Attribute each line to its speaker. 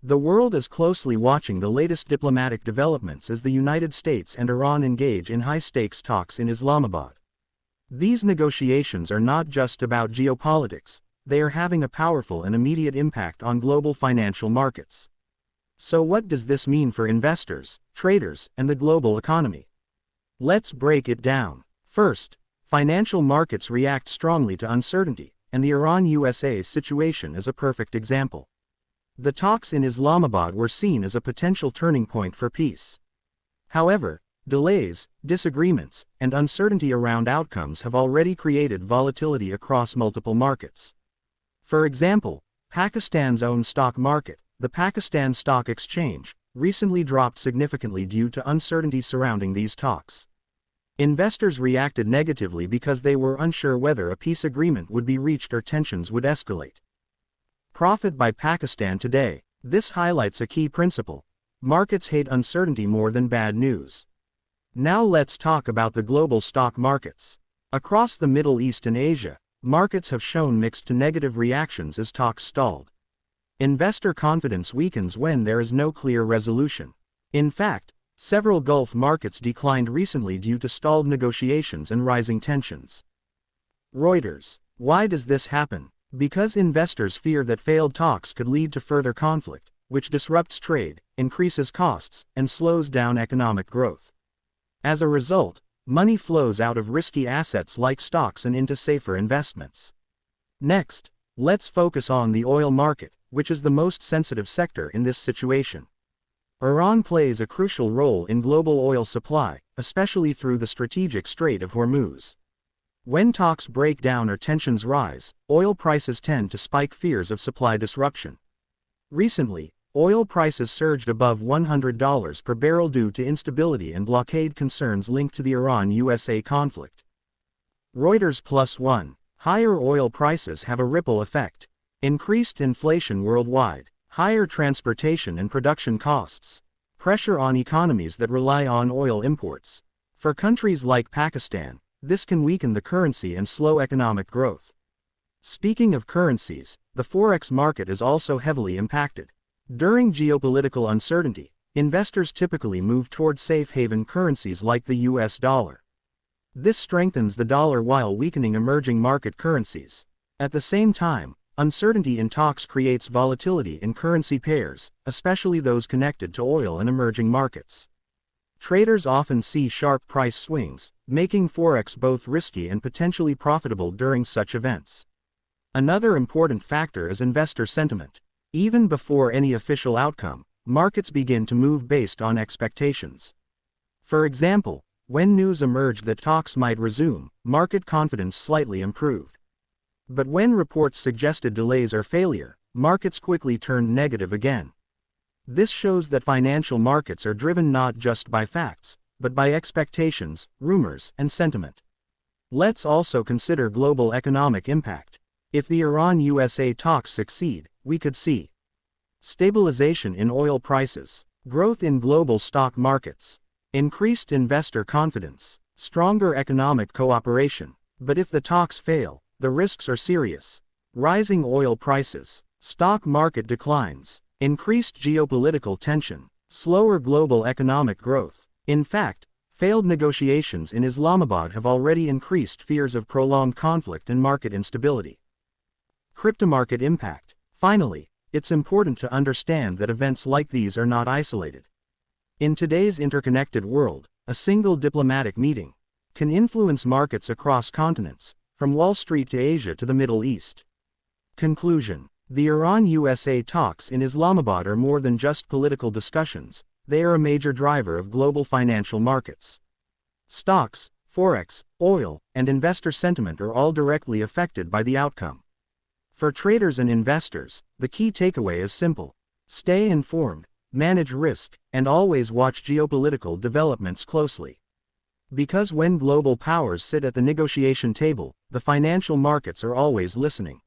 Speaker 1: The world is closely watching the latest diplomatic developments as the United States and Iran engage in high-stakes talks in Islamabad. These negotiations are not just about geopolitics, they are having a powerful and immediate impact on global financial markets. So what does this mean for investors, traders, and the global economy? Let's break it down. First, financial markets react strongly to uncertainty, and the Iran-USA situation is a perfect example. The talks in Islamabad were seen as a potential turning point for peace. However, delays, disagreements, and uncertainty around outcomes have already created volatility across multiple markets. For example, Pakistan's own stock market, the Pakistan Stock Exchange, recently dropped significantly due to uncertainty surrounding these talks. Investors reacted negatively because they were unsure whether a peace agreement would be reached or tensions would escalate. Profit by Pakistan today. This highlights a key principle. Markets hate uncertainty more than bad news. Now let's talk about the global stock markets. Across the Middle East and Asia, markets have shown mixed to negative reactions as talks stalled. Investor confidence weakens when there is no clear resolution. In fact, several Gulf markets declined recently due to stalled negotiations and rising tensions. Reuters. Why does this happen? Because investors fear that failed talks could lead to further conflict, which disrupts trade, increases costs, and slows down economic growth. As a result, money flows out of risky assets like stocks and into safer investments. Next, let's focus on the oil market, which is the most sensitive sector in this situation. Iran plays a crucial role in global oil supply, especially through the strategic Strait of Hormuz. When talks break down or tensions rise, oil prices tend to spike, fears of supply disruption. Recently, oil prices surged above $100 per barrel due to instability and blockade concerns linked to the Iran-USA conflict. Reuters +1. Higher oil prices have a ripple effect. Increased inflation worldwide, higher transportation and production costs, pressure on economies that rely on oil imports. For countries like Pakistan, this can weaken the currency and slow economic growth. Speaking of currencies, the forex market is also heavily impacted. During geopolitical uncertainty, investors typically move toward safe haven currencies like the US dollar. This strengthens the dollar while weakening emerging market currencies. At the same time, uncertainty in talks creates volatility in currency pairs, especially those connected to oil and emerging markets. Traders often see sharp price swings, making forex both risky and potentially profitable during such events. Another important factor is investor sentiment. Even before any official outcome, markets begin to move based on expectations. For example, when news emerged that talks might resume, market confidence slightly improved. But when reports suggested delays or failure, markets quickly turned negative again. This shows that financial markets are driven not just by facts, but by expectations, rumors, and sentiment. Let's also consider global economic impact. If the Iran-USA talks succeed, we could see stabilization in oil prices, growth in global stock markets, increased investor confidence, stronger economic cooperation. But if the talks fail, the risks are serious. Rising oil prices, stock market declines, increased geopolitical tension, slower global economic growth. In fact, failed negotiations in Islamabad have already increased fears of prolonged conflict and market instability. Cryptomarket impact. Finally, it's important to understand that events like these are not isolated. In today's interconnected world, a single diplomatic meeting can influence markets across continents, from Wall Street to Asia to the Middle East. Conclusion. The Iran-USA talks in Islamabad are more than just political discussions, they are a major driver of global financial markets. Stocks, forex, oil, and investor sentiment are all directly affected by the outcome. For traders and investors, the key takeaway is simple. Stay informed, manage risk, and always watch geopolitical developments closely. Because when global powers sit at the negotiation table, the financial markets are always listening.